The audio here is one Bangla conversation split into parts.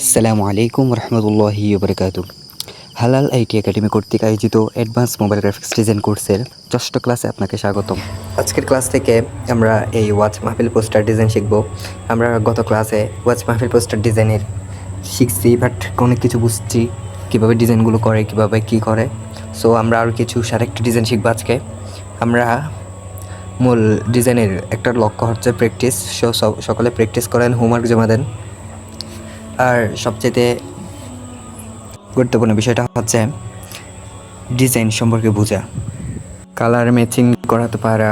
আসসালামু আলাইকুম রহমতুল্লাহি ওবরাকাতু। হালাল আইটি একাডেমি কর্তৃক আয়োজিত অ্যাডভান্স মোবাইল গ্রাফিক্স ডিজাইন কোর্সের ষষ্ঠ ক্লাসে আপনাকে স্বাগতম। আজকের ক্লাস থেকে আমরা এই ওয়াচ মাহফিল পোস্টার ডিজাইন শিখব। আমরা গত ক্লাসে ওয়াচ মাহফিল পোস্টার ডিজাইনের শিখছি, বাট অনেক কিছু বুঝছি কীভাবে ডিজাইনগুলো করে, কীভাবে কী করে। সো আমরা আরও কিছু আরেকটা ডিজাইন শিখবো আজকে। আমরা মূল ডিজাইনের একটা লক্ষ্য হচ্ছে প্র্যাকটিস। সকলে প্র্যাকটিস করেন, হোমওয়ার্ক জমা দেন। আর সবচেয়ে গুরুত্বপূর্ণ বিষয়টা হচ্ছে ডিজাইন সম্পর্কে বোঝা, কালার ম্যাচিং করাতে পারা,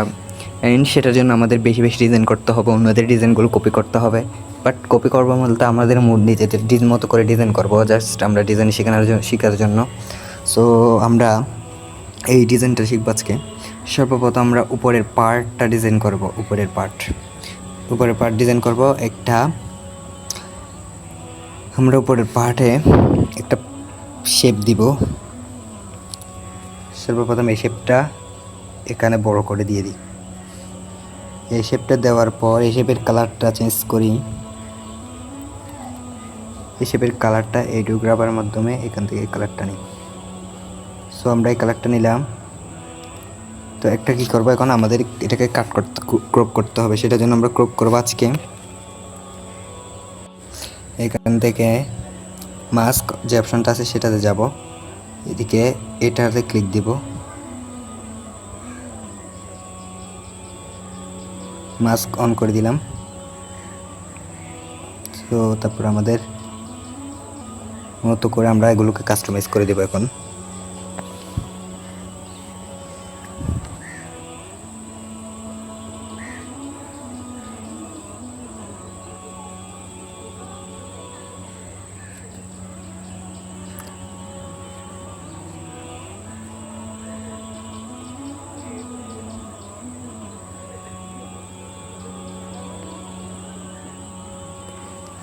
অ্যান্ড সেটার জন্য আমাদের বেশি বেশি ডিজাইন করতে হবে, অন্যদের ডিজাইনগুলো কপি করতে হবে। বাট কপি করবো বলতে আমাদের নিজেদের ডিজাইন মতো করে ডিজাইন করবো, জাস্ট আমরা ডিজাইন শেখার জন্য। সো আমরা এই ডিজাইনটা শিখবো আজকে। সর্বপ্রথম আমরা উপরের পার্টটা ডিজাইন করব। উপরের পার্ট ডিজাইন করব একটা। আমরা উপরের পার্টে একটা শেপ দিব। সর্বপ্রথম এই শেপটা এখানে বড় করে দিয়ে দিই। এই শেপটা দেওয়ার পর এই শেপের কালারটা চেঞ্জ করি। এই শেপের কালারটা এই গ্রাফারের মাধ্যমে এখান থেকে এই কালারটা নিই। সো আমরা এই কালারটা নিলাম। তো একটা কী করবো, এখন আমাদের এটাকে ক্রপ করতে হবে। সেটার জন্য আমরা ক্রপ করবো আজকে। এখান থেকে মাস্ক যে অপশনটা আছে সেটাতে যাব, এদিকে এটাতে ক্লিক দিব। মাস্ক অন করে দিলাম। তো তারপর আমাদের মতো করে আমরা এগুলোকে কাস্টমাইজ করে দেবো এখন।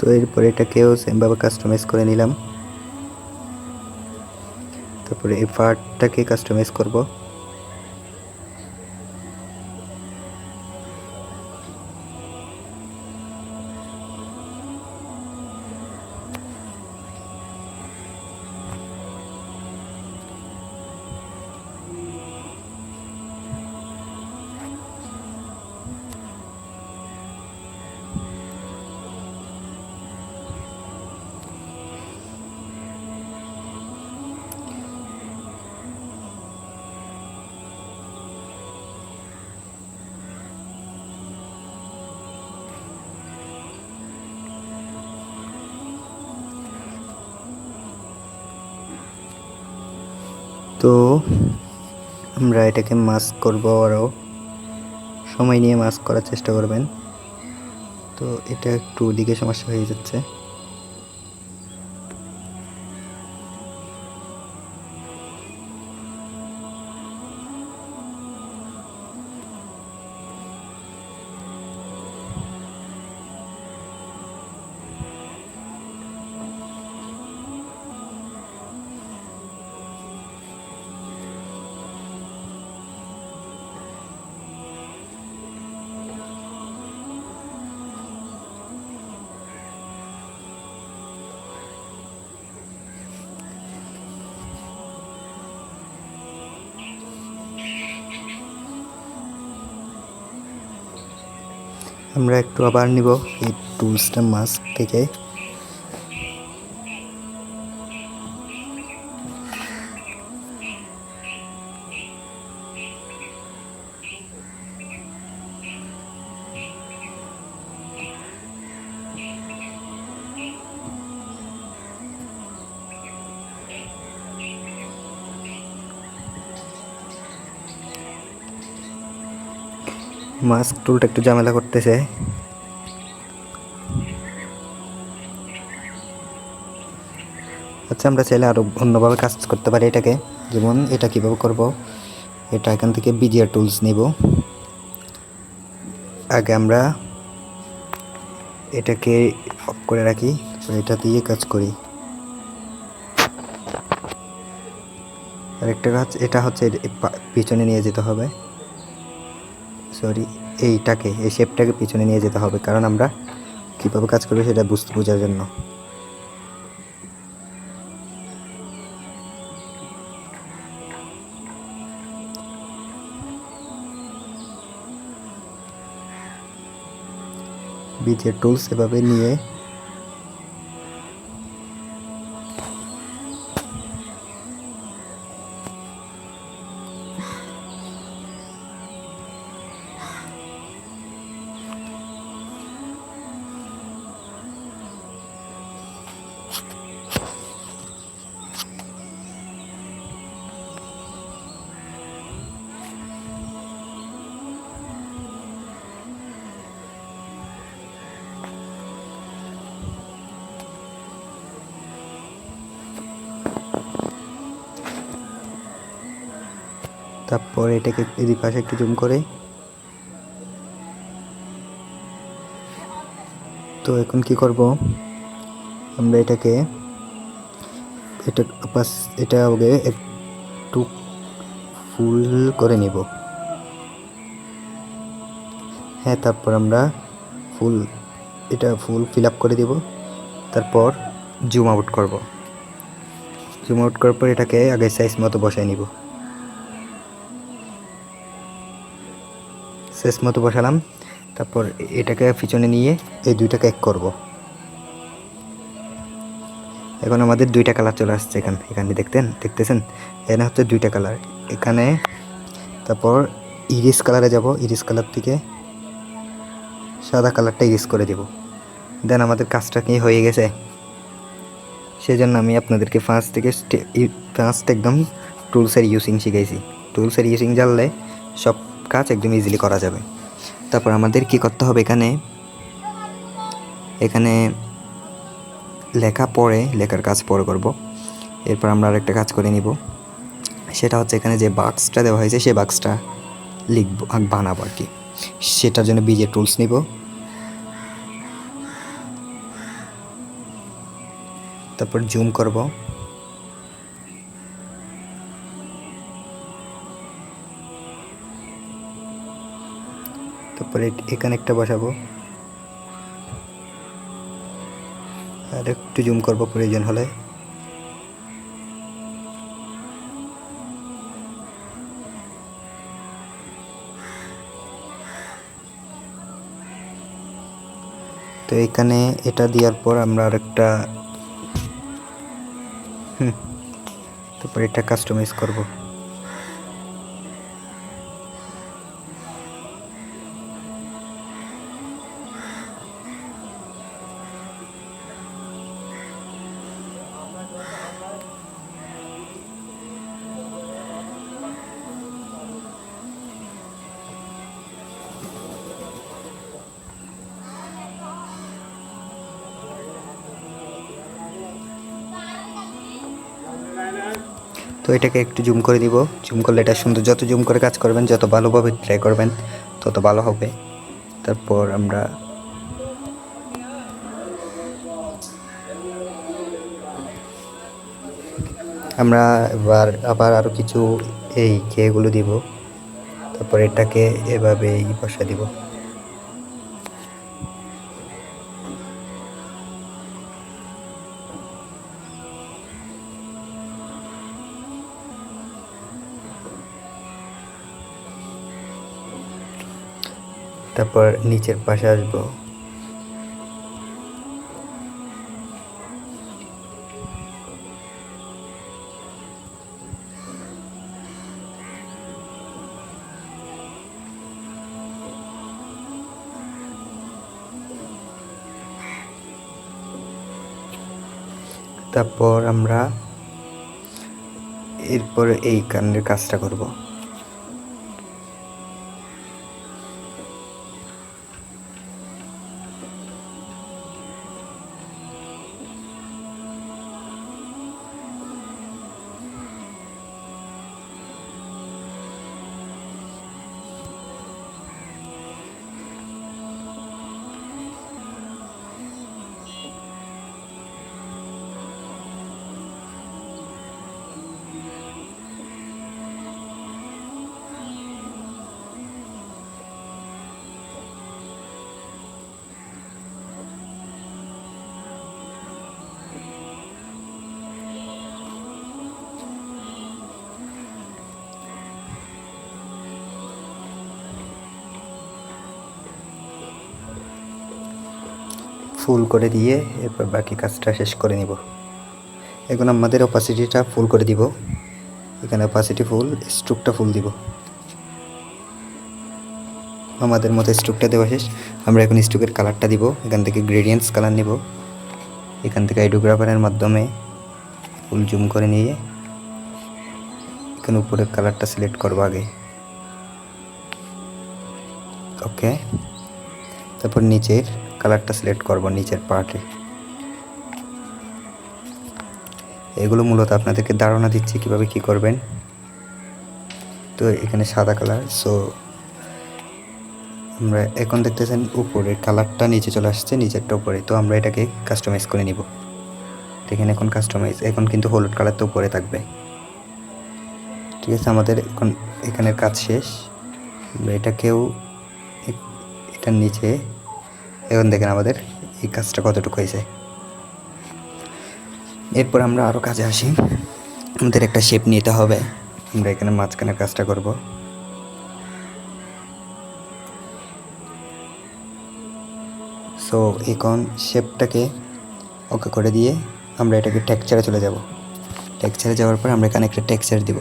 তো এরপর এটাকেও সেমভাবে কাস্টমাইজ করে নিলাম। তারপরে এই পার্টটাকে কাস্টমাইজ করব। তো আমরা এটাকে মাস্ক করব, আরও সময় নিয়ে মাস্ক করার চেষ্টা করবেন। তো এটা একটু দিকে সমস্যা হয়ে যাচ্ছে। আমরা একটু আবার নিব এই টুলসটা মাস্ক থেকে। মাস্ক টুলটা একটু ঝামেলা করতেছে। আচ্ছা, আমরা চাইলে আরও অন্যভাবে কাজ করতে পারি এটাকে। যেমন এটা কীভাবে করব, এটা এখান থেকে বিজিআর টুলস নিব। আগে আমরা এটাকে অফ করে রাখি, এটা দিয়ে কাজ করি। আরেকটা কাজ, এটা হচ্ছে পিছনে নিয়ে যেতে হবে। সরি, এই শেপটাকে পিছনে নিয়ে যেতে হবে, কারণ আমরা কীভাবে কাজ করবো সেটা বোঝার জন্য। বিজের টুলস এভাবে নিয়ে তারপর এটাকে এদিক পাশে একটু জুম করে, তো এখন কি করব, আমরা এটাকে এটা আগে একটু ফুল করে নিব। হ্যাঁ, তারপর আমরা ফুল ফিল আপ করে দিব। তারপর জুম আউট করব। জুম আউট করার পর এটাকে আগে সাইজ মতো বসায় নিব। সাইজ মতো বসালাম। তারপর এটাকে পিছনে নিয়ে এই দুইটাকে এক করব। এখন আমাদের দুইটা কালার চলে আসছে এখানে দেখতেছেন এখানে হচ্ছে দুইটা কালার এখানে। তারপর ইরিস কালারে যাব, ইরিস কালার থেকে সাদা কালারটা ইরিস করে দেব। দেন আমাদের কাজটা কি হয়ে গেছে। সেজন্য আমি আপনাদেরকে ফার্স্ট একদম টুলসের ইউজিং শিখাইছি। টুলসের ইউজিং জানলে সব কাজ একদম ইজিলি করা যাবে। তারপর আমাদের কি করতে হবে, এখানে লেখার কাজ পরে করব। এরপর আমরা আরেকটা কাজ করে নিব, সেটা হচ্ছে এখানে যে বাক্সটা দেওয়া হয়েছে সেই বাক্সটা বানাবো আর কি। সেটার জন্য বিজে টুলস নিব। তারপর জুম করব। তারপরে এখানে একটা বসাবো, আর একটু জুম করব প্রয়োজন হলে। তো এখানে এটা দেওয়ার পর আমরা আরেকটা তারপর এটা কাস্টমাইজ করব। তো এটাকে একটু জুম করে দিব। জুম করলে এটা সুন্দর, যত জুম করে কাজ করবেন, যত ভালোভাবে ট্রাই করবেন তত ভালো হবে। তারপর আমরা এবার আবার আরও কিছু এই খেয়েগুলো দিব। তারপর এটাকে এভাবেই বসা দিব। তারপর নিচের পাশে আসবো। তারপর আমরা এরপর এই কানের কাজটা করব। ফুল করে দিয়ে এরপর বাকি কাজটা শেষ করে নিব। এখন আমাদের অপাসিটিটা ফুল করে দিব। এখানে অপাসিটি ফুল, স্ট্রোকটা ফুল দিব। আমাদের মতো স্ট্রোকটা দেওয়া শেষ। আমরা এখন স্ট্রোকের কালারটা দিব। এখান থেকে গ্রেডিয়েন্টস কালার নিব। এখান থেকে আইডোগ্রাফারের মাধ্যমে ফুল জুম করে নিয়ে এখানে উপরের কালারটা সিলেক্ট করব আগে। ওকে, তারপর নিচের কালারটা সিলেক্ট করব, নিচের পার্টে। এগুলো মূলত আপনাদেরকে ধারণা দিচ্ছি কিভাবে কি করবেন। তো এখানে সাদা কালার, সো আমরা এখন দেখতেছেন উপরের কালারটা নিচে চলে আসছে, নিচেরটা উপরে। তো আমরা এটাকে কাস্টমাইজ করে নিব। দেখেন এখন কাস্টমাইজ, এখন কিন্তু হলুদ কালারটা উপরে থাকবে। ঠিক আছে, আমাদের এখন এখানের কাজ শেষ। আমরা এটাকেও এটার নিচে, এখন দেখেন আমাদের এই কাজটা কতটুকু হয়েছে। এরপর আমরা আরও কাজে আসি। আমাদের একটা শেপ নিতে হবে। আমরা এখানে মাঝখানের কাজটা করব। সো এখন শেপটাকে ওকে করে দিয়ে আমরা এটাকে টেক্সচারে চলে যাব। টেক্সচারে যাওয়ার পর আমরা এখানে একটা টেক্সচার দিব।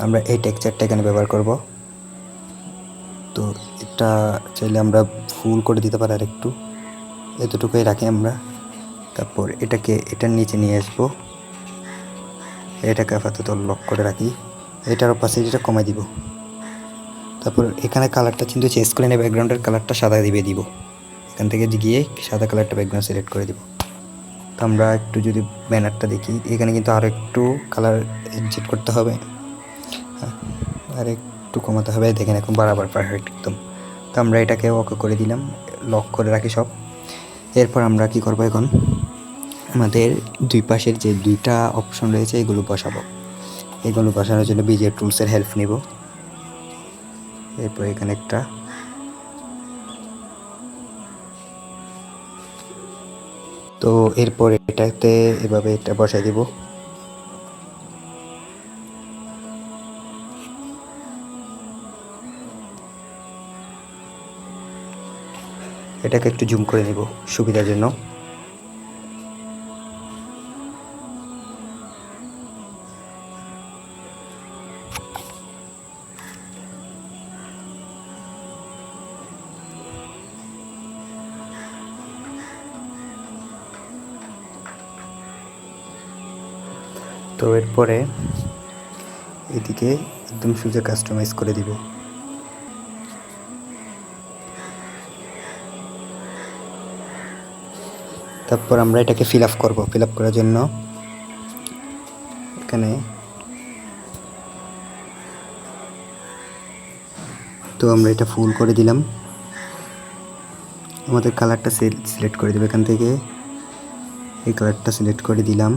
আমরা এই টেক্সচারটা এখানে ব্যবহার করব। তো এটা চাইলে আমরা ফুল করে দিতে পারি, আর একটু এতটুকুই রাখি আমরা। তারপর এটাকে এটার নিচে নিয়ে আসবো। এটাকে আপাতত লক করে রাখি। এটার অপাসিটিটা কমাই দিব। তারপর এখানে কালারটা কিন্তু চেঞ্জ করে নিয়ে ব্যাকগ্রাউন্ডের কালারটা সাদা দিয়ে দিব। এখান থেকে গিয়ে সাদা কালারটা ব্যাকগ্রাউন্ড সিলেক্ট করে দিব। তো আমরা একটু যদি ব্যানারটা দেখি, এখানে কিন্তু আরও একটু কালার এডজস্ট করতে হবে, আর একটু কমাতে হবে। দেখেন এখন বরাবর পারফেক্ট একদম। তো আমরা এটাকে ওকে করে দিলাম, লক করে রাখি সব। এরপর আমরা কি করব, এখন আমাদের দুই পাশের যে দুইটা অপশন রয়েছে এগুলো বসাবো। এগুলো বসানোর জন্য বিজের টুলসের হেল্প নিব। এরপর এখানে একটা তো এরপর এটাতে এভাবে এটা বসাই দিব। এটাকে একটু জুম করে নিব সুবিধার জন্য। তো এরপরে এদিকে একদম সোজা কাস্টমাইজ করে দিব। তারপর আমরা এটাকে ফিল আপ করবো। ফিল আপ করার জন্য এখানে তো আমরা এটা ফুল করে দিলাম। আমাদের কালারটা সিলেক্ট করে দেবো। এখান থেকে এই কালারটা সিলেক্ট করে দিলাম।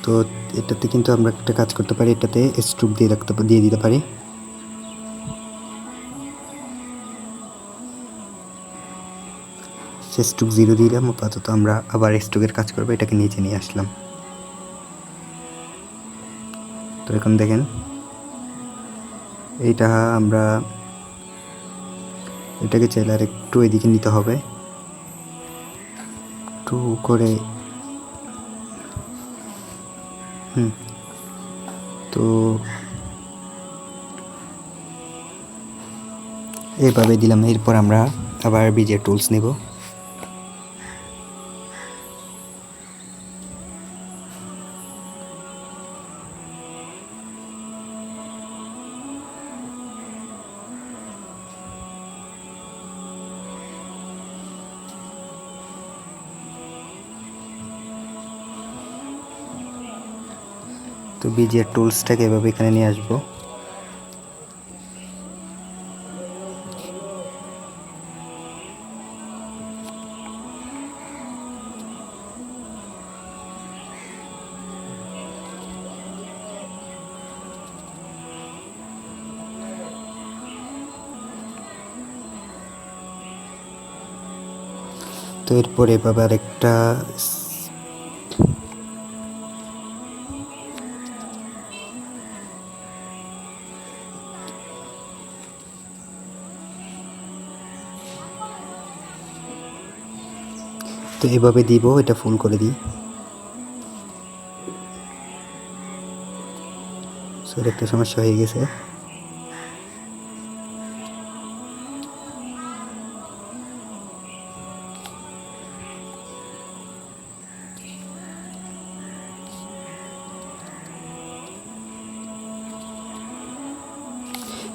তো এটাতে কিন্তু আমরা একটা কাজ করতে পারি, এটাতে স্ট্রোক দিয়ে দিতে পারি। স্ট্রোক 0 দিলাম। আপাতত আমরা আবার স্ট্রোকের কাজ করবো, এটাকে নিচে নিয়ে আসলাম। তো এখন দেখেন এইটা আমরা এটাকে চাইলে আর একটু এদিকে নিতে হবে, একটু করে। তো এইভাবে দিলাম। এরপর আমরা আবার বিজের টুলস নেব। তো বিজের টুলসটাকে এভাবে এখানে নিয়ে আসবো। তো এরপর এভাবে আরেকটা তো এভাবে দিব, এটা ফুল করে দিই। সরি, একটা সমস্যা হয়ে গেছে।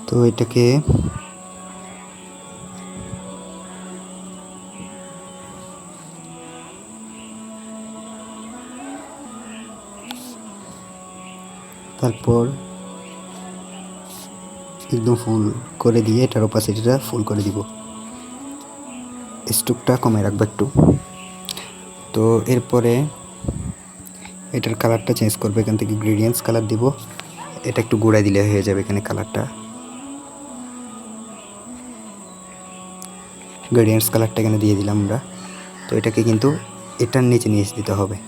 তো এটাকে তারপর একদম ফুল করে দিয়ে এটার অপাসিটিটা ফুল করে দিব, স্ট্রোকটা কমে রাখবো একটু। তো এরপরে এটার কালারটা চেঞ্জ করবো, এখান থেকে গ্রেডিয়েন্টস কালার দিব, এটা একটু গুঁড়া দিলে হয়ে যাবে। এখানে কালারটা গ্রেডিয়েন্টস কালারটা এখানে দিয়ে দিলাম আমরা। তো এটাকে কিন্তু এটার নিচে নিয়ে দিতে হবে।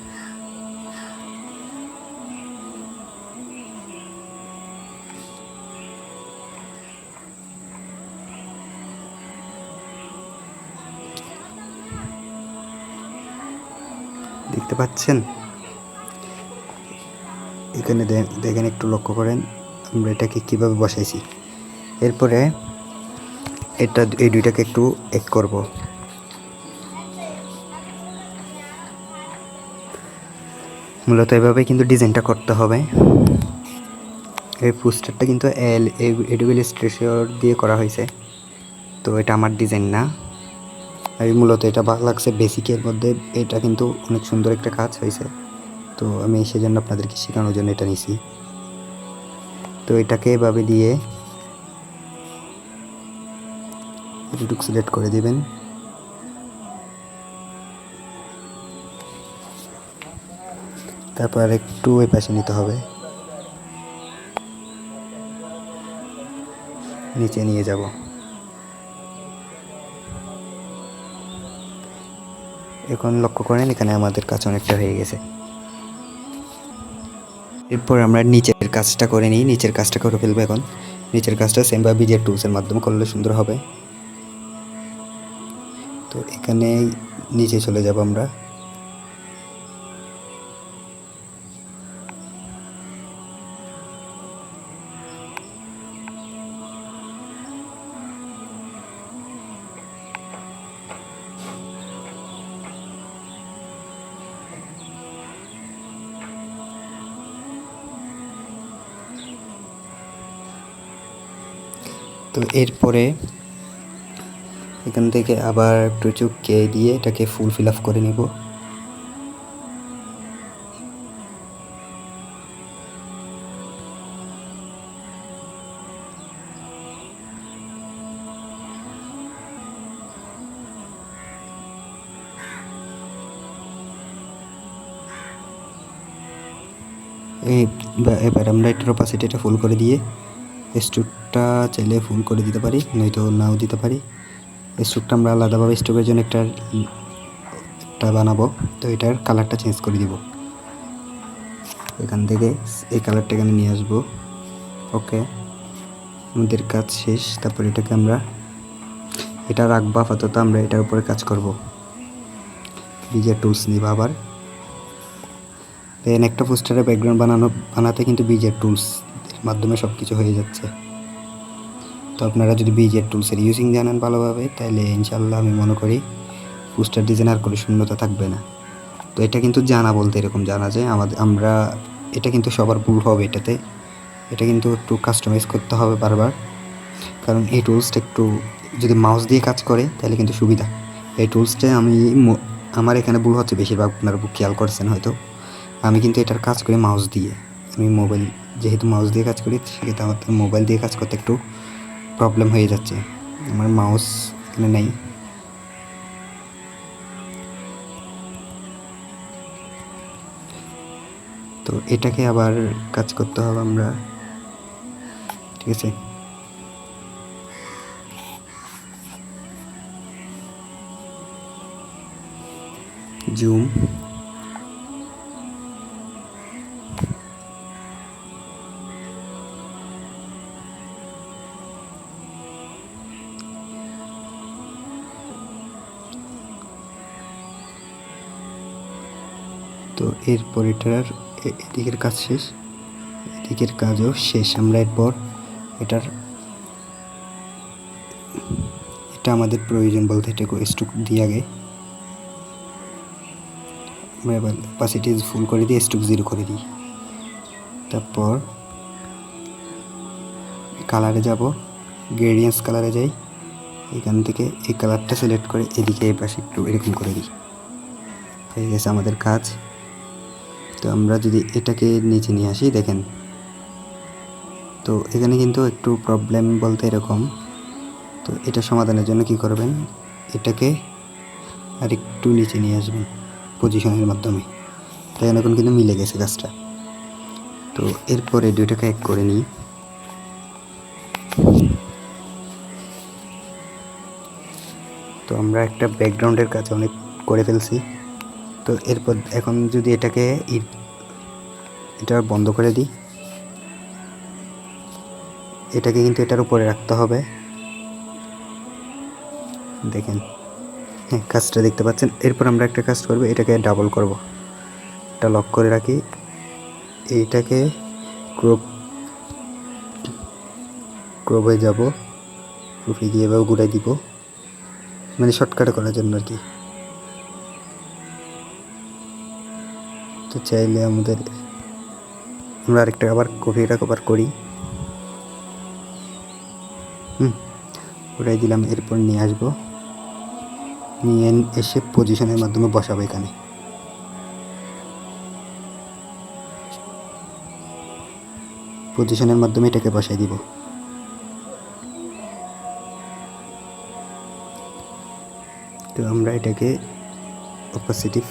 দেখতে পাচ্ছেন এখানে, দেখেন একটু লক্ষ্য করেন আমরা এটাকে কীভাবে বসাইছি। এরপরে এই দুইটাকে একটু এক করব। মূলত এভাবে কিন্তু ডিজাইনটা করতে হবে। এই পোস্টারটা কিন্তু এডোবি ইলাস্ট্রেটর দিয়ে করা হয়েছে, তো এটা আমার ডিজাইন না। আমি মূলত এটা ভালো লাগছে বেসিকের মধ্যে, এটা কিন্তু অনেক সুন্দর একটা কাজ হয়েছে। তো আমি সেজন্য আপনাদেরকে শেখানোর জন্য এটা নিছি। তো এটাকে এভাবে দিয়ে এটুকু সিলেক্ট করে দিবেন। তারপর একটু ওই পাশে নিতে হবে, নিচে নিয়ে যাব। এখন লক্ষ্য করেন এখানে আমাদের কাজ অনেকটা হয়ে গেছে। এরপর আমরা নিচের কাজটা করে নিই, নিচের কাজটা করে ফেলবো। এখন নিচের কাজটা সেমভাবে বিজের টুলসের মাধ্যমে করলে সুন্দর হবে। তো এখানে নিচে চলে যাব আমরা। তো এরপরে এখান থেকে আবার একটু চুপকে দিয়ে এটাকে ফুল ফিল আপ করে নিব। এবার আমরা এটার অপাসিটিটা ফুল করে দিয়ে স্ট্রোকটা চাইলে ফুল করে দিতে পারি, নয়তো নাও দিতে পারি। স্ট্রোকটা আমরা আলাদাভাবে স্ট্রোকের জন্য একটা বানাবো। তো এটার কালারটা চেঞ্জ করে দিব, এখান থেকে এই কালারটা এখানে নিয়ে আসবো। ওকে, আমাদের কাজ শেষ। তারপর এটাকে আমরা এটা রাখবো আপাতত, আমরা এটার উপরে কাজ করব। বিজের টুলস নিব আবার। দেন একটা পোস্টারের ব্যাকগ্রাউন্ড বানাতে কিন্তু বিজের টুলস মাধ্যমে সব কিছু হয়ে যাচ্ছে। তো আপনারা যদি বিজের টুলসের ইউজিং জানেন ভালোভাবে, তাহলে ইনশাল্লাহ আমি মনে করি পোস্টার ডিজাইন আর কোনো শূন্যতা থাকবে না। তো এটা কিন্তু জানা বলতে এরকম জানা যায় আমরা এটা কিন্তু সবার ভুল হবে এটাতে। এটা কিন্তু একটু কাস্টমাইজ করতে হবে বারবার, কারণ এই টুলসটা একটু যদি মাউস দিয়ে কাজ করে তাহলে কিন্তু সুবিধা। এই টুলসটা আমার এখানে ভুল হচ্ছে বেশিরভাগ, আপনারা খেয়াল করছেন হয়তো। আমি কিন্তু এটার কাজ করি মাউস দিয়ে। আমি মোবাইল যেহেতু মাউস দিয়ে কাজ করি, সেক্ষেত্রে আমার মোবাইল দিয়ে কাজ করতে একটু প্রবলেম হয়ে যাচ্ছে। আমার মাউস এখানে নেই। তো এটাকে আবার কাজ করতে হবে আমরা, ঠিক আছে। জুম, তো এরপর এটার এদিকের কাজ শেষ, এদিকের কাজও শেষ। আমরা এরপর এটা আমাদের প্রয়োজন বলতে এটাকে স্ট্রোক দিয়ে আগে আমরা এবার ক্যাপাসিটি ফুল করে দিই, স্ট্রোক 0 করে দিই। তারপর কালারে যাব, গ্রেডিয়েন্টস কালারে যাই, এখান থেকে এই কালারটা সিলেক্ট করে এদিকে এই পাশে একটু এরকম করে দিই। হয়ে গেছে আমাদের কাজ। তো আমরা যদি এটাকে নিচে নিয়ে আসি, দেখেন তো এখানে কিন্তু একটু প্রবলেম বলতে এরকম। তো এটা সমাধানের জন্য কি করবেন, এটাকে আর একটু নিচে নিয়ে আসবেন পজিশনের মাধ্যমে। তাই এখন কিন্তু মিলে গেছে কাজটা। তো এরপরে দুইটাকে এক করে নিই। তো আমরা একটা ব্যাকগ্রাউন্ডের কাজ অনেক করে ফেলছি। তো এরপর এখন যদি এটা বন্ধ করে দিই, এটাকে কিন্তু এটার উপরে রাখতে হবে। দেখেন হ্যাঁ, কাজটা দেখতে পাচ্ছেন। এরপর আমরা একটা কাজ করব, এটাকে ডাবল করব, এটা লক করে রাখি, এইটাকে ক্রপ হয়ে যাব, ক্রপে গিয়ে এবার ঘুরাই দিব, মানে শর্টকাট করার জন্য আর কি। তো চাইলে আমরা আরেকটা আবার কপিটা কভার করি, ঘুরাই দিলাম। এরপর নিয়ে আসবো, নিয়ে এসে পজিশনের মাধ্যমে বসাবো। এখানে পজিশনের মাধ্যমে এটাকে বসাই দিব। তো আমরা এটাকে অপাসিটি।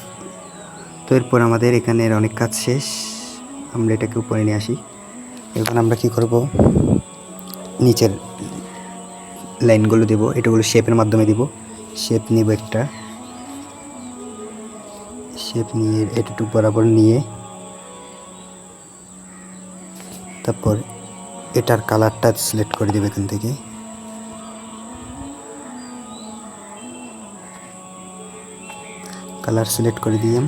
তো এরপর আমাদের এখানের অনেক কাজ শেষ, আমরা এটাকে উপরে নিয়ে আসি। এখন আমরা কি করব, নিচের লাইনগুলো দেব, এটাগুলো শেপের মাধ্যমে দিব। শেপ নিব, একটা শেপ নিয়ে এটুকু বরাবর নিয়ে তারপর এটার কালারটা সিলেক্ট করে দেব। এখান থেকে কালার সিলেক্ট করে দিলাম।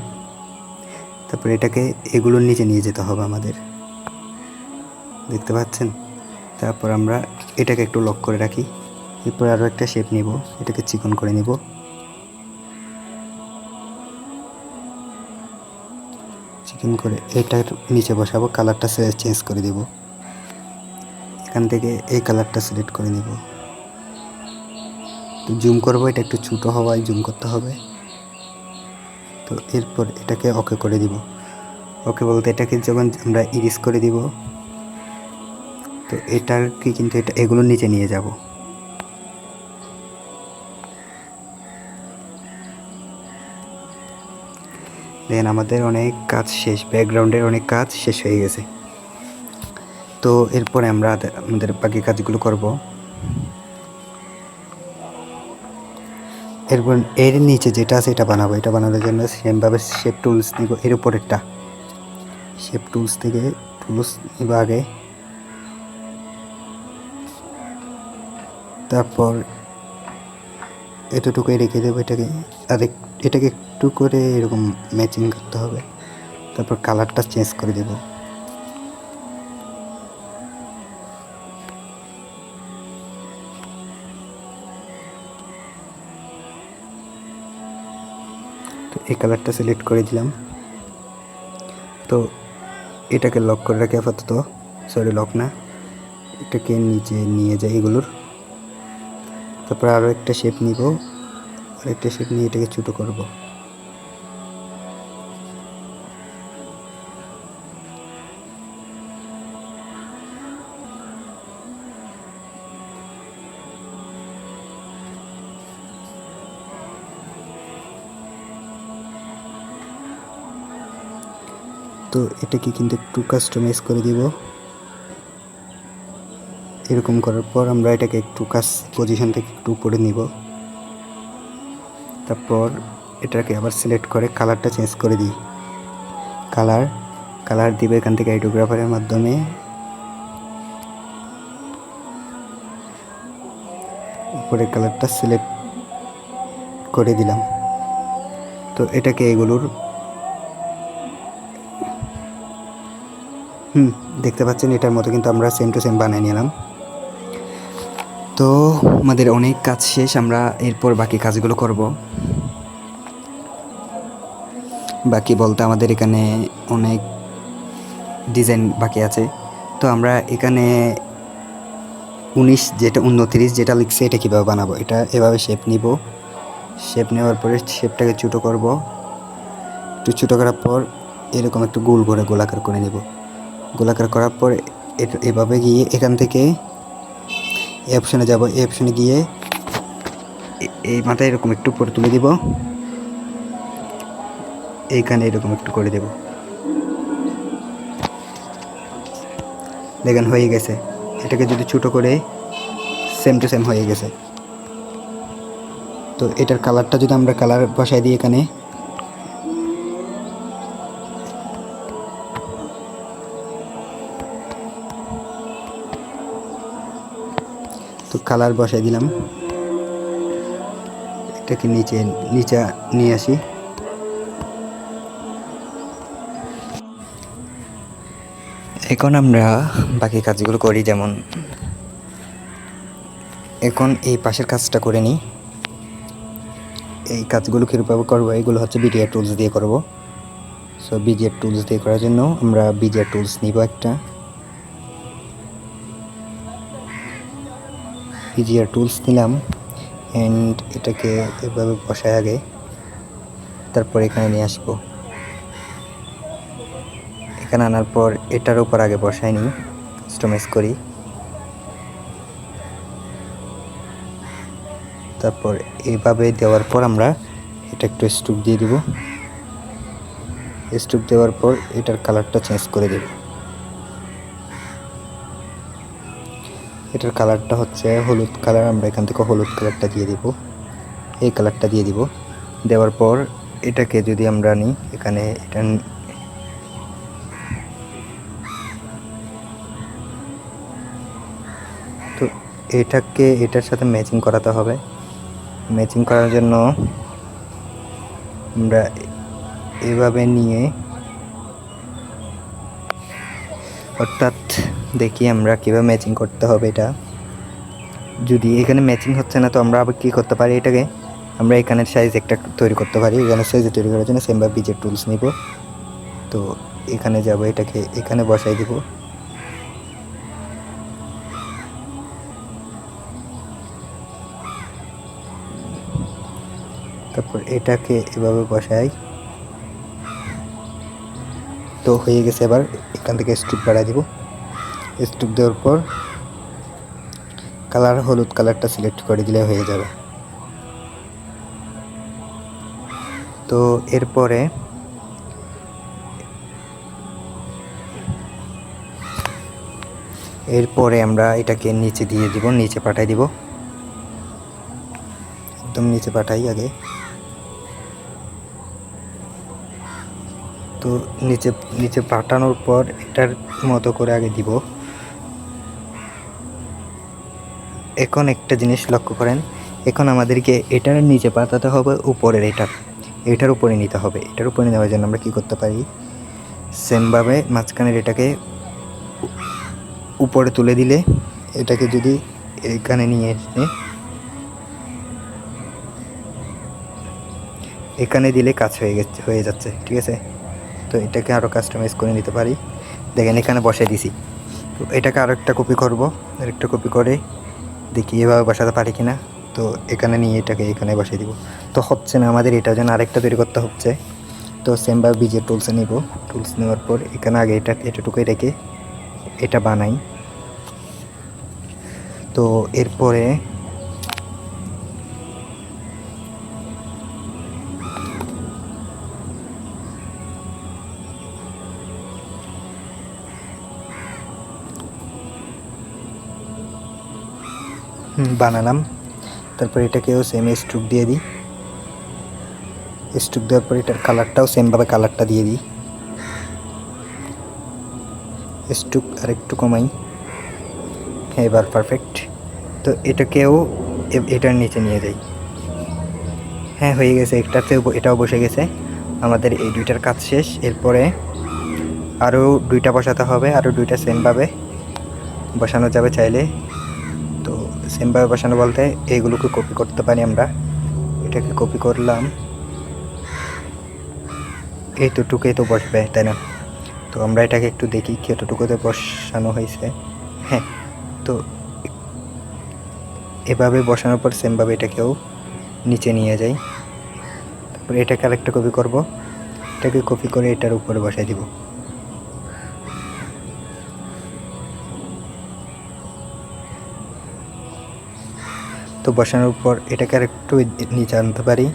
তারপর এটাকে এগুলোর নিচে নিয়ে যেতে হবে আমাদের, দেখতে পাচ্ছেন। তারপর আমরা এটাকে একটু লক করে রাখি। এরপর আরও একটা শেপ নিব, এটাকে চিকন করে নিব, চিকন করে এটার নিচে বসাবো। কালারটা চেঞ্জ করে দেব, এখান থেকে এই কালারটা সিলেক্ট করে নেব। তো জুম করব, এটা একটু ছোটো হওয়ায় জুম করতে হবে। তো এরপর এটাকে ওকে করে দিব। ওকে বলতে এটাকে যখন আমরা ইরিস করে দিব, তো এটার কি কিন্তু এটা এগুলোর নিচে নিয়ে যাব। দেখেন আমাদের অনেক কাজ শেষ, ব্যাকগ্রাউন্ডের অনেক কাজ শেষ হয়ে গেছে। তো এরপরে আমরা আমাদের বাকি কাজগুলো করব। এরপর এর নিচে যেটা আছে এটা বানাবো। এটা বানানোর জন্য সেমভাবে শেপ টুলস নিব, এর উপরেরটা শেপ টুলস থেকে টুলস নিব আগে। তারপর এতটুকুই রেখে দেবো এটাকে, আর এটাকে একটু করে এরকম ম্যাচিং করতে হবে। তারপর কালারটা চেঞ্জ করে দেব। তো এই কালারটা সিলেক্ট করে দিলাম। তো এটাকে লক করে রাখি আপাতত, সরি লক না, এটাকে নিচে নিয়ে যাই এগুলোর। তারপর আরও একটা শেপ নিব, আর একটা শেপ নিয়ে এটাকে ছোটো করব। তো এটাকে কিন্তু একটু কাস্টমাইজ করে দিব। এরকম করার পর আমরা এটাকে একটু পজিশন থেকে একটু উপরে নিব। তারপর এটাকে আবার সিলেক্ট করে কালারটা চেঞ্জ করে দিই। কালার দিবে এখান থেকে আইটোগ্রাফারের মাধ্যমে। উপরে কালারটা সিলেক্ট করে দিলাম। তো এটাকে এগুলোর দেখতে পাচ্ছেন এটার মতো কিন্তু আমরা সেম টু সেম বানিয়ে নিলাম। তো আমাদের অনেক কাজ শেষ, আমরা এরপর বাকি কাজগুলো করব। বাকি বলতে আমাদের এখানে অনেক ডিজাইন বাকি আছে। তো আমরা এখানে 29 যেটা লিখছে এটা কীভাবে বানাবো, এটা এভাবে শেপ নিব। শেপ নেওয়ার পরে শেপটাকে ছোটো করব, একটু ছোটো করার পর এরকম একটু গোল করে গোলাকার করে নেব। গোলাকার করার পর এভাবে গিয়ে এখান থেকে এই অপশানে যাব। এই অপশানে গিয়ে এই মাথায় এরকম একটু করে তুলে দিব, এইখানে এরকম একটু করে দেব। দেখেন হয়ে গেছে। এটাকে যদি ছোটো করে সেম টু সেম হয়ে গেছে। তো এটার কালারটা যদি আমরা কালার বসাই দিই এখানে, তো কালার বসাই দিলাম। এটাকে নিচে নিয়ে আসি। এখন আমরা বাকি কাজগুলো করি, যেমন এখন এই পাশের কাজটা করে নিই। এই কাজগুলো কীভাবে করবো, এগুলো হচ্ছে বিজিআর টুলস দিয়ে করব। সো বিজিআর টুলস দিয়ে করার জন্য আমরা বিজিআর টুলস নিব একটা। বিজিআর টুলস নিলাম অ্যান্ড এটাকে এভাবে বসায় আগে, তারপর এখানে নিয়ে আসবো। এখানে আনার পর এটার উপর আগে বসাই নিই, কাস্টমাইজ করি। তারপর এইভাবে দেওয়ার পর আমরা এটা একটু স্ট্রোক দিয়ে দিব। স্ট্রোক দেওয়ার পর এটার কালারটা চেঞ্জ করে দেব। এটার কালারটা হচ্ছে হলুদ কালার, আমরা এখান থেকে হলুদ কালারটা দিয়ে দিব। এই কালারটা দিয়ে দিব। দেওয়ার পর এটাকে যদি আমরা নিই এখানে, এটা তো এটাকে এটার সাথে ম্যাচিং করাতে হবে। ম্যাচিং করার জন্য আমরা এভাবে নিয়ে, অর্থাৎ দেখি আমরা কীভাবে ম্যাচিং করতে হবে। এটা যদি এখানে ম্যাচিং হচ্ছে না, তো আমরা আবার কী করতে পারি, এটাকে আমরা এখানের সাইজ একটা তৈরি করতে পারি। এখানে সাইজ তৈরি করার জন্য সেমভাবে বিজের টুলস নিব। তো এখানে যাব, এটাকে এখানে বসাই দিব। তারপর এটাকে এভাবে বসাই। তো হয়ে গেছে। এবার এখান থেকে স্ট্রোক বাড়াই দিব। স্ট্রোক দেওয়ার পর কালার হলুদ কালারটা সিলেক্ট করে দিলে হয়ে যাবে। তো এরপরে আমরা এটাকে নিচে দিয়ে দিব, নিচে পাঠাই দিব। একদম নিচে পাঠাই আগে। তো নিচে পাঠানোর পর এটার মতো করে আগে দিব। এখন একটা জিনিস লক্ষ্য করেন, এখন আমাদেরকে এটার নিচে পাঠাতে হবে উপরের, এটার উপরে নিতে হবে। এটার উপরে নেওয়ার জন্য আমরা কী করতে পারি, সেমভাবে মাঝখানের এটাকে উপরে তুলে দিলে, এটাকে যদি এখানে নিয়ে এসে এখানে দিলে কাজ হয়ে যাচ্ছে। ঠিক আছে। তো এটাকে আরও কাস্টমাইজ করে নিতে পারি। দেখেন এখানে বসে দিছি। তো এটাকে আরেকটা কপি করব, আরেকটা কপি করে দেখি এভাবে বসাতে পারি কিনা। তো এখানে নিয়ে এটাকে এখানে বসিয়ে দিব। তো হচ্ছে না, আমাদের এটার জন্য আরেকটা তৈরি করতে হচ্ছে। তো সেমভাবে বিজের টুলসে নিব। টুলস নেওয়ার পর এখানে আগে এটাটুকুই রেখে এটা বানাই। তো এরপরে বানালাম। তারপর এটাকেও সেম স্ট্রোক দিয়ে দিই। স্ট্রোক দেওয়ার পর এটার কালারটাও সেমভাবে কালারটা দিয়ে দিই। স্ট্রোক আরেকটু কমাই। হ্যাঁ, এবার পারফেক্ট। তো এটাকেও এটার নিচে নিয়ে যাই। হ্যাঁ, হয়ে গেছে। এটাও বসে গেছে। আমাদের এই দুইটার কাজ শেষ। এরপরে আরও দুইটা বসাতে হবে, আরও দুইটা সেমভাবে বসানো যাবে চাইলে। তো সেমভাবে বসানো বলতে এইগুলোকে কপি করতে পারি আমরা। এটাকে কপি করলাম, এইটুকুই তো বসবে, তাই না? তো আমরা এটাকে একটু দেখি কতটুকুতে বসানো হয়েছে। হ্যাঁ, তো এভাবে বসানোর পর সেমভাবে এটাকেও নিচে নিয়ে যাই। তারপরে এটাকে আরেকটা কপি করব, এটাকে কপি করে এটার উপরে বসাই দিব। তো বসানোর পর এটাকে আরেকটু নিচে আনতে পারি।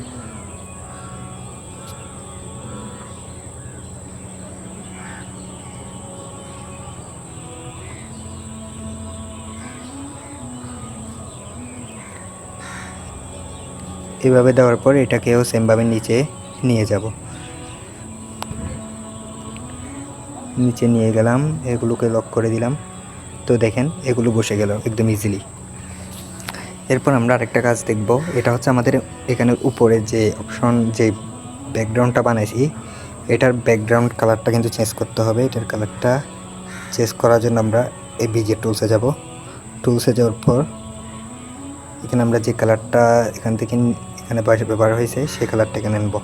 এভাবে দেওয়ার পর এটাকেও সেমভাবে নিচে নিয়ে যাব। নিচে নিয়ে গেলাম, এগুলোকে লক করে দিলাম। তো দেখেন এগুলো বসে গেল একদম ইজিলি। এরপর আমরা আরেকটা কাজ দেখব, এটা হচ্ছে আমাদের এখানে উপরে যে অপশন, যে ব্যাকগ্রাউন্ডটা বানাইছি, এটার ব্যাকগ্রাউন্ড কালারটা কিন্তু চেঞ্জ করতে হবে। এটার কালারটা চেঞ্জ করার জন্য আমরা এই বিজে টুলসে যাব। টুলসে যাওয়ার পর এখানে আমরা যে কালারটা এখান থেকে এখানে ব্যবহার হয়েছে সেই কালারটা এখানে নেব।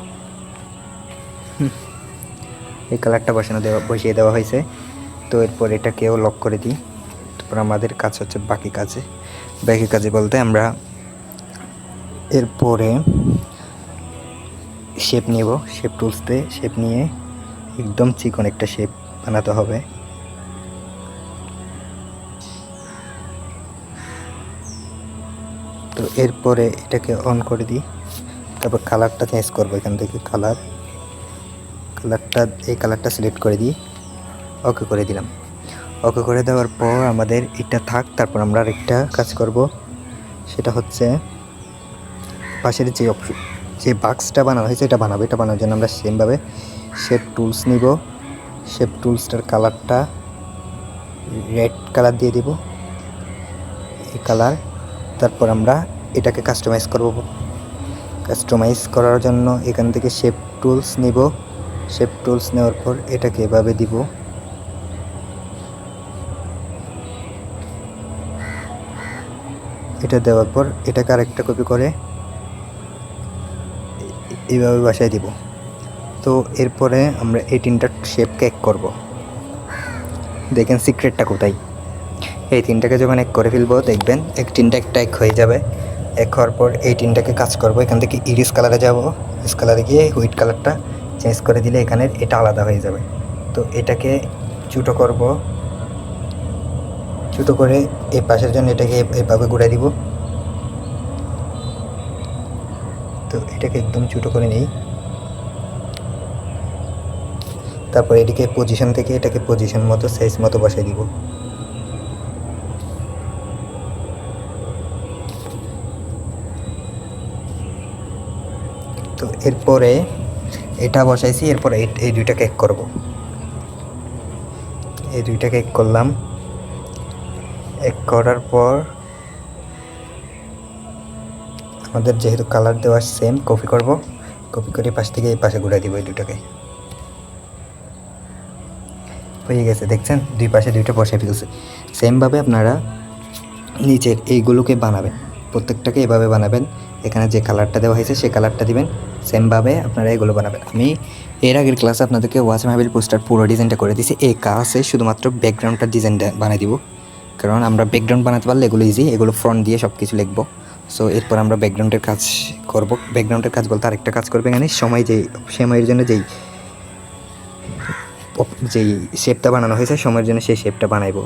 এই কালারটা বসিয়ে দেওয়া হয়েছে। তো এরপর এটাকেও লক করে দিই। তারপর আমাদের কাজ হচ্ছে বাকি কাজে বলতে আমরা এরপরে শেপ নেব। শেপ টুলসতে শেপ নিয়ে একদম চিকন একটা শেপ বানাতে হবে। তো এরপরে এটাকে অন করে দিই। তারপর কালারটা চেঞ্জ করবো, এখান থেকে এই কালারটা সিলেক্ট করে দিই, ওকে করে দিলাম। ওকে করে দেওয়ার পর আমাদের এটা থাক। তারপর আমরা আরেকটা কাজ করব, সেটা হচ্ছে পাশের যে বাক্সটা বানানো হয়েছে এটা বানাবো। এটা বানানোর জন্য আমরা সেমভাবে শেপ টুলস নিব। শেপ টুলসটার কালারটা রেড কালার দিয়ে দিব, এই কালার। তারপর আমরা এটাকে কাস্টমাইজ করব। কাস্টমাইজ করার জন্য এখান থেকে শেপ টুলস নিব। শেপ টুলস নেওয়ার পর এটাকে এভাবে দিব। এটা দেওয়ার পর এটাকে আরেকটা কপি করে এইভাবে বসাই দিব। তো এরপরে আমরা এই তিনটা শেপকে এক করব। দেখেন সিক্রেটটা কোথায়। এই তিনটাকে যখন এক করে ফেলবো দেখবেন তিনটা একটা এক হয়ে যাবে। এক হওয়ার পর এই তিনটাকে কাজ করব। এখান থেকে ইরিস কালারে যাব। ইরিস কালারে গিয়ে হোয়াইট কালারটা চেঞ্জ করে দিলে এখানের এটা আলাদা হয়ে যাবে। তো এটাকে ছোটো করব, ছোটো করে এই পাশের জন্য এটাকে এভাবে ঘুরাই দিব। তো এটাকে একদম ছোটো করে নিই। তারপর এটাকে পজিশন থেকে এটাকে পজিশন মতো সাইজ মতো বসাই দিব। তো এরপরে এটা বসাইছি, এরপরে এই দুইটাকে এক করব। এই দুইটাকে এক করলাম। এক করার পর আমাদের যেহেতু কালার দেওয়া সেম, কপি করব। কপি করে পাশ থেকে এই পাশে ঘুরাই দিব। এই দুটাকে হয়ে গেছে, দেখছেন দুই পাশে দুইটা বসে ফেলছে। সেমভাবে আপনারা নিচের এইগুলোকে বানাবেন, প্রত্যেকটাকে এভাবে বানাবেন। এখানে যে কালারটা দেওয়া হয়েছে সেই কালারটা দিবেন। সেমভাবে আপনারা এগুলো বানাবেন। আমি এর আগের ক্লাসে আপনাদেরকে ওয়াচ মাহফিল পোস্টার পুরো ডিজাইনটা করে দিয়েছি। এই ক্লাসে শুধুমাত্র ব্যাকগ্রাউন্ডটার ডিজাইনটা বানিয়ে দিব, কারণ আমরা ব্যাকগ্রাউন্ড বানাতে পারলে এগুলো ইজি, এগুলো ফ্রন্ট দিয়ে সব কিছু লিখবো। সো এরপর আমরা ব্যাকগ্রাউন্ডের কাজ করব। ব্যাকগ্রাউন্ডের কাজ বলতে আরেকটা কাজ করবে, এখানে সময়ের জন্য যেই শেপটা বানানো হয়েছে সময়ের জন্য সেই শেপটা বানাইবো।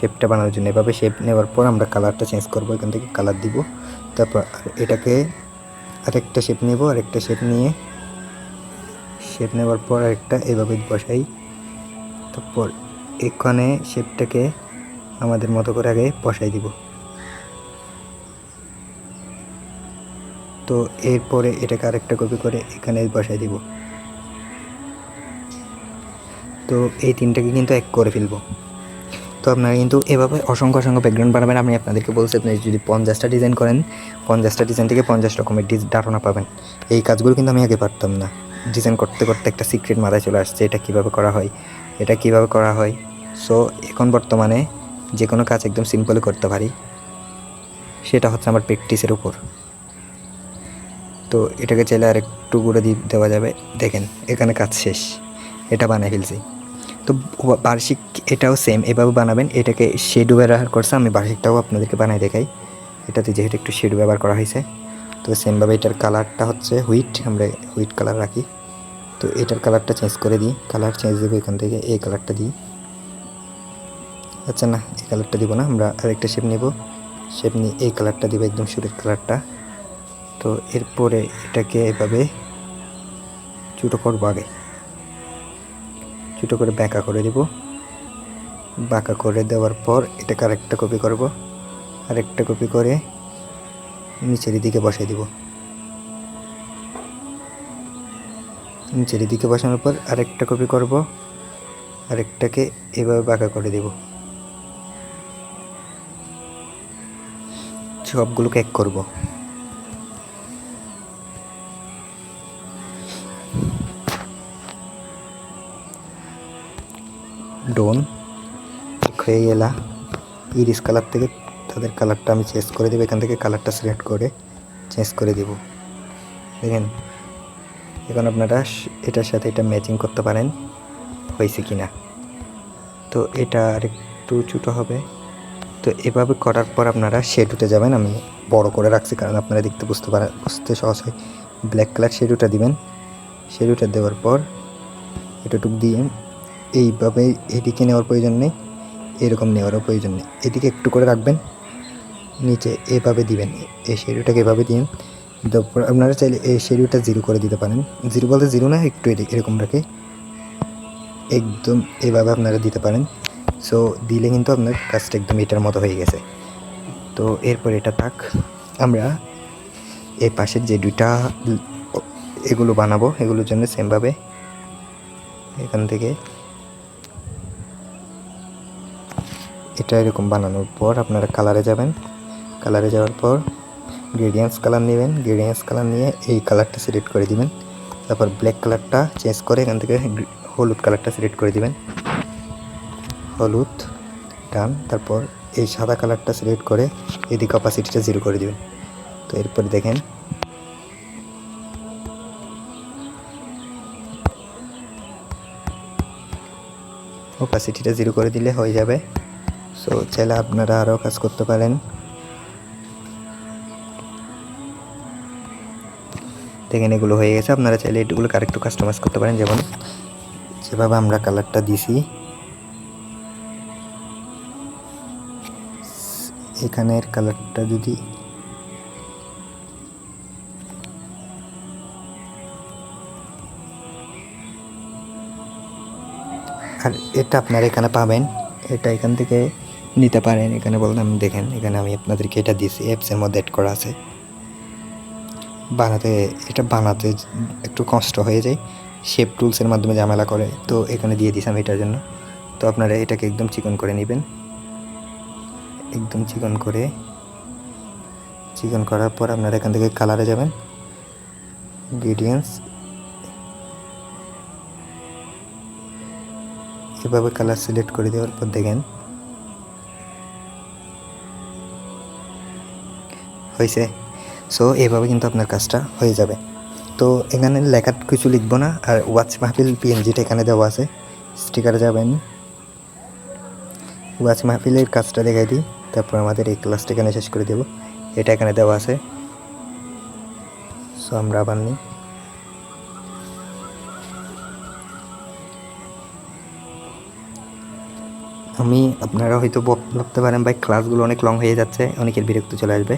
শেপটা বানানোর জন্য এভাবে শেপ নেওয়ার পর আমরা কালারটা চেঞ্জ করব। এখান থেকে কালার দিব। তারপর এটাকে আরেকটা শেপ নেব, আরেকটা শেপ নিয়ে শেপ নেওয়ার পর আরেকটা এভাবে বসাই। তারপর এখানে শেপটাকে আমাদের মতো করে আগে বসাই দিব। তো এরপরে এটাকে আরেকটা কপি করে এখানে বসাই দিব। তো এই তিনটাকে কিন্তু এক করে ফেলবো। তো আপনারা কিন্তু এভাবে অসংখ্য ব্যাকগ্রাউন্ড বানাবেন। আমি আপনাদেরকে বলছি, আপনি যদি 50টা ডিজাইন করেন, 50টা ডিজাইন থেকে 50 রকমের ধারণা পাবেন। এই কাজগুলো কিন্তু আমি আগে পারতাম না। ডিজাইন করতে করতে একটা সিক্রেট মাথায় চলে আসছে, এটা কীভাবে করা হয়। এটা কিভাবে করা হয়। সো এখন বর্তমানে যে কোনো কাজ একদম সিম্পলি করতে পারি, সেটা হচ্ছে আমার প্র্যাকটিসের উপর। তো এটাকে চাইলে আর একটু গুঁড়ো দেওয়া যাবে। দেখেন এখানে কাজ শেষ, এটা বানিয়ে ফেলছি। তো বার্ষিক এটাও সেম এভাবে বানাবেন। এটাকে শেডো ব্যবহার করছে, আমি বার্ষিকটাও আপনাদেরকে বানাই দেখাই। এটাতে যেহেতু একটু শেডো ব্যবহার করা হয়েছে, তো সেমভাবে এটার কালারটা হচ্ছে হুইট, আমরা হুইট কালার রাখি। তো এটার কালারটা চেঞ্জ করে দিই, কালার চেঞ্জ দেবো এখান থেকে, এই কালারটা দিই। আচ্ছা না, এই কালারটা দিব না, আমরা আরেকটা শেপ নেব, শেপ নিয়ে এই কালারটা দিব, একদম সুরের কালারটা। তো এরপরে এটাকে এভাবে ছোটো করবো, আগে ছোটো করে বাঁকা করে দেব। বাঁকা করে দেওয়ার পর এটাকে আরেকটা কপি করব, আরেকটা কপি করে নিচের দিকে বসাই দিব। নিচের দিকে বসানোর পর আরেকটা কপি করব, আরেকটাকে এভাবে বাঁকা করে দেব। সবগুলোকে এক করব। ডোন হয়ে গেলা। ইরিস কালার থেকে তাদের কালারটা আমি চেঞ্জ করে দেবো, এখান থেকে কালারটা সিলেক্ট করে চেঞ্জ করে দেব। দেখেন এখন আপনারা এটার সাথে এটা ম্যাচিং করতে পারেন হয়েছে কি না। তো এটা আরেকটু ছোটো হবে। তো এভাবে করার পর আপনারা শেডোতে যাবেন, আমি বড় করে রাখছি কারণ আপনারা বুঝতে সহজ হয়। ব্ল্যাক কালার শেডোটা দিবেন, শেডোটা দেওয়ার পর এটাটুক দিয়ে এইভাবে এদিকে নেওয়ার প্রয়োজন নেই, এরকম নেওয়ারও প্রয়োজন নেই, এদিকে একটু করে রাখবেন, নিচে এভাবে দিবেন, এই শেডোটাকে এভাবে দিন। তারপর আপনারা চাইলে এই শেডোটা জিরো করে দিতে পারেন, জিরো বলতে জিরো না, একটু এরকম রাখে একদম এভাবে আপনারা দিতে পারেন। সো দিলে কিন্তু আপনার কাজটা একদম এটার মতো হয়ে গেছে। তো এরপর এটা থাক, আমরা এই পাশের যে দুইটা এগুলো বানাবো, এগুলোর জন্য সেমভাবে এখান থেকে এটা এরকম বানানোর পর আপনারা কালারে যাবেন, কালারে যাওয়ার পর গ্রেডিয়েন্টস কালার নেবেন, গ্রেডিয়েন্টস কালার নিয়ে এই কালারটা সিলেক্ট করে দিবেন। তারপর ব্ল্যাক কালারটা চেঞ্জ করে এখান থেকে হলুদ কালারটা সিলেক্ট করে দিবেন, হলুদ ডান। তারপর এই সাদা কালারটা সিলেক্ট করে এদিকে অপাসিটিটা জিরো করে দিবেন। তো এরপরে দেখেন অপাসিটিটা জিরো করে দিলে হয়ে যাবে। সো চাইলে আপনারা আরও কাজ করতে পারেন। দেখেন এগুলো হয়ে গেছে, আপনারা চাইলে এগুলোকে আরেকটু কাস্টমাইজ করতে পারেন, যেমন যেভাবে আমরা কালারটা দিছি এখানের কালারটা যদি আর এটা আপনারা এখানে পাবেন, এটা এখান থেকে নিতে পারেন। এখানে বললাম দেখেন এখানে আমি আপনাদেরকে এটা দিয়েছি, অ্যাপসের মধ্যে অ্যাড করা আছে। এটা বানাতে একটু কষ্ট হয়ে যায়, শেপ টুলসের মাধ্যমে ঝামেলা করে, তো এখানে দিয়ে দিয়েছি আমি এটার জন্য। তো আপনারা এটাকে একদম চিকন করে নেবেন, একদম চিকন করার পর আপনারা এখান থেকে কালারে যাবেন, গ্রেডিয়েন্টস এভাবে কালার সিলেক্ট করে দেওয়ার পর দেখেন হয়েছে। সো এভাবে কিন্তু আপনার কাজটা হয়ে যাবে। তো এখানে লেখা কিছু লিখবো না, আর ওয়াচ মাহফিল পিএনজিটা এখানে দেওয়া আছে, স্টিকারে যাবেন, ওয়াচ মাহফিলের কাজটা দেখাই দিই, তারপর আমাদের এই ক্লাসটা এখানে শেষ করে দেব। এটা এখানে দেওয়া আছে। সো আমরা আবার নিই, আপনারা হয়তো ভাবতে পারেন ভাই ক্লাসগুলো অনেক লং হয়ে যাচ্ছে, অনেকের বিরক্ত চলে আসবে।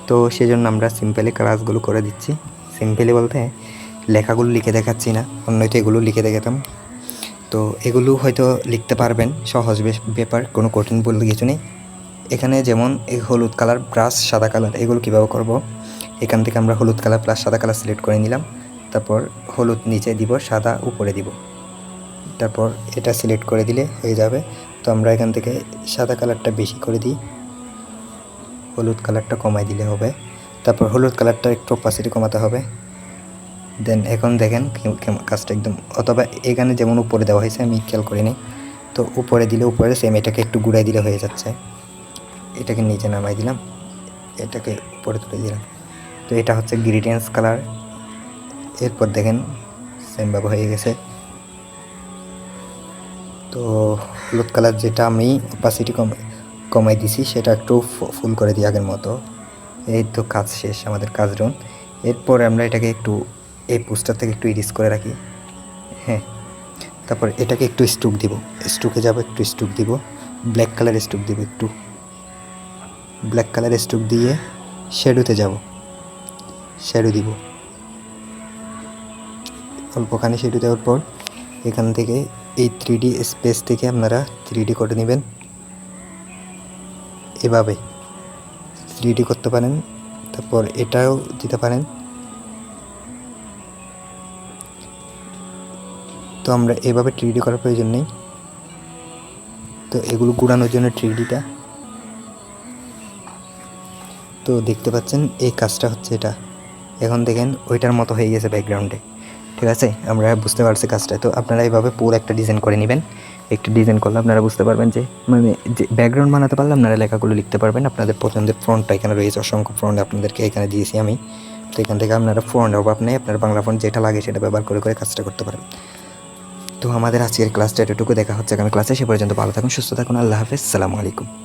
তো সেজন্য আমরা সিম্পলি ক্লাসগুলো করে দিচ্ছি। সিম্পলি বলতে লেখাগুলো লিখে দেখাচ্ছি না, অন্যতে এগুলো লিখে দেখাতাম। তো এগুলো হয়তো লিখতে পারবেন, সহজ ব্যাপার, কোনো কঠিন বলতে কিছু নেই। এখানে যেমন এই হলুদ কালার প্লাস সাদা কালার, এগুলো কীভাবে করব, এখান থেকে আমরা হলুদ কালার প্লাস সাদা কালার সিলেক্ট করে নিলাম। তারপর হলুদ নিচে দিব, সাদা উপরে দিব, তারপর এটা সিলেক্ট করে দিলে হয়ে যাবে। তো আমরা এখান থেকে সাদা কালারটা বেশি করে দিই, হলুদ কালারটা কমাই দিলে হবে। তারপর হলুদ কালারটা একটু অপাসিটি কমাতে হবে, দেন এখন দেখেন কাজটা একদম, অথবা এখানে যেমন উপরে দেওয়া হয়েছে আমি খেয়াল করিনি, তো উপরে দিলে উপরে সেম এটাকে একটু ঘুরাই দিলে হয়ে যাচ্ছে। এটাকে নিচে নামাই দিলাম, এটাকে উপরে তুলে দিলাম, তো এটা হচ্ছে গ্রেডিয়েন্টস কালার। এরপর দেখেন সেমভাবে হয়ে গেছে। তো হলুদ কালার যেটা আমি অপাসিটি কমাই দিছি সেটা একটু ফুল করে দিই আগের মতো। এই তো কাজ শেষ, আমাদের কাজ ডাউন। এরপর আমরা এটাকে একটু এই পোস্টার থেকে একটু ইরিস করে রাখি। হ্যাঁ, তারপর এটাকে একটু স্ট্রোক দিব, স্ট্রোকে যাব, একটু স্ট্রোক দিব, ব্ল্যাক কালার স্ট্রোক দিব, একটু ব্ল্যাক কালার স্ট্রোক দিয়ে শ্যাডোতে যাব, শ্যাডো দিব অল্পখানি। শ্যাডো দেওয়ার পর এখান থেকে এই 3D স্পেস থেকে আপনারা 3D করে নেবেন, এভাবে 3D করতে পারেন। তারপর এটাও দিতে পারেন। তো আমরা এভাবে 3D করার প্রয়োজন নেই, তো এগুলো গুড়ানোর জন্য 3Dটা। তো দেখতে পাচ্ছেন এই কাজটা হচ্ছে এটা। এখন দেখেন ওইটার মতো হয়ে গেছে ব্যাকগ্রাউন্ডে, ঠিক আছে, আমরা বুঝতে পারছি কাজটা। তো আপনারা এইভাবে পুরো একটা ডিজাইন করে নেবেন। একটু ডিজাইন করলে আপনারা বুঝতে পারবেন যে মানে যে ব্যাকগ্রাউন্ড বানাতে পারলে আপনারা লেখাগুলো লিখতে পারবেন। আপনাদের পছন্দের ফ্রন্টটা এখানে রয়েছে, অসংখ্য ফ্রন্ট আপনাদেরকে এখানে দিয়েছি আমি। তো এখান থেকে আপনারা ফ্রন্ট অভাব নেই, আপনার বাংলা ফ্রন্ট যেটা লাগে সেটা ব্যবহার করে কাজটা করতে পারেন। তো আমাদের আজকের ক্লাসটা এতটুকু, দেখা হচ্ছে আগামী ক্লাসে। সে পর্যন্ত ভালো থাকুন, সুস্থ থাকুন, আল্লাহ হাফেজ, সালামু আলাইকুম।